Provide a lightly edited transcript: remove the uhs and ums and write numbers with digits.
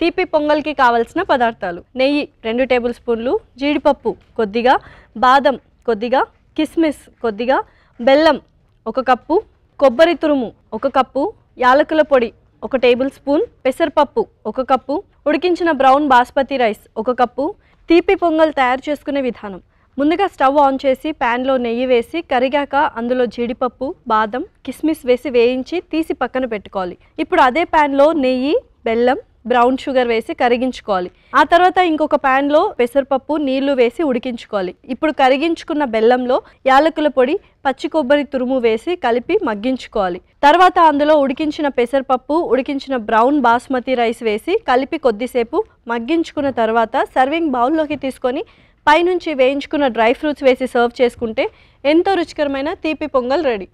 తీపి పొంగల్కి కావాల్సిన పదార్థాలు: నెయ్యి 2 టేబుల్ స్పూన్లు, జీడిపప్పు కొద్దిగా, బాదం కొద్దిగా, కిస్మిస్ కొద్దిగా, బెల్లం 1 కప్పు, కొబ్బరి తురుము 1 కప్పు, యాలకుల పొడి 1 టేబుల్ స్పూన్, పెసరపప్పు 1 కప్పు, ఉడికించిన బ్రౌన్ బాస్మతి రైస్ 1 కప్పు. తీపి పొంగల్ తయారు చేసుకునే విధానం: ముందుగా స్టవ్ ఆన్ చేసి ప్యాన్లో నెయ్యి వేసి కరిగాక అందులో జీడిపప్పు, బాదం, కిస్మిస్ వేసి వేయించి తీసి పక్కన పెట్టుకోవాలి. ఇప్పుడు అదే ప్యాన్లో నెయ్యి, బెల్లం, బ్రౌన్ షుగర్ వేసి కరిగించుకోవాలి. ఆ తర్వాత ఇంకొక ప్యాన్లో పెసరపప్పు, నీళ్లు వేసి ఉడికించుకోవాలి. ఇప్పుడు కరిగించుకున్న బెల్లంలో యాలకుల పొడి, పచ్చి కొబ్బరి తురుము వేసి కలిపి మగ్గించుకోవాలి. తర్వాత అందులో ఉడికించిన పెసరపప్పు, ఉడికించిన బ్రౌన్ బాస్మతి రైస్ వేసి కలిపి కొద్దిసేపు మగ్గించుకున్న తర్వాత సర్వింగ్ బౌల్లోకి తీసుకొని పైనుంచి వేయించుకున్న డ్రై ఫ్రూట్స్ వేసి సర్వ్ చేసుకుంటే ఎంతో రుచికరమైన తీపి పొంగల్ రెడీ.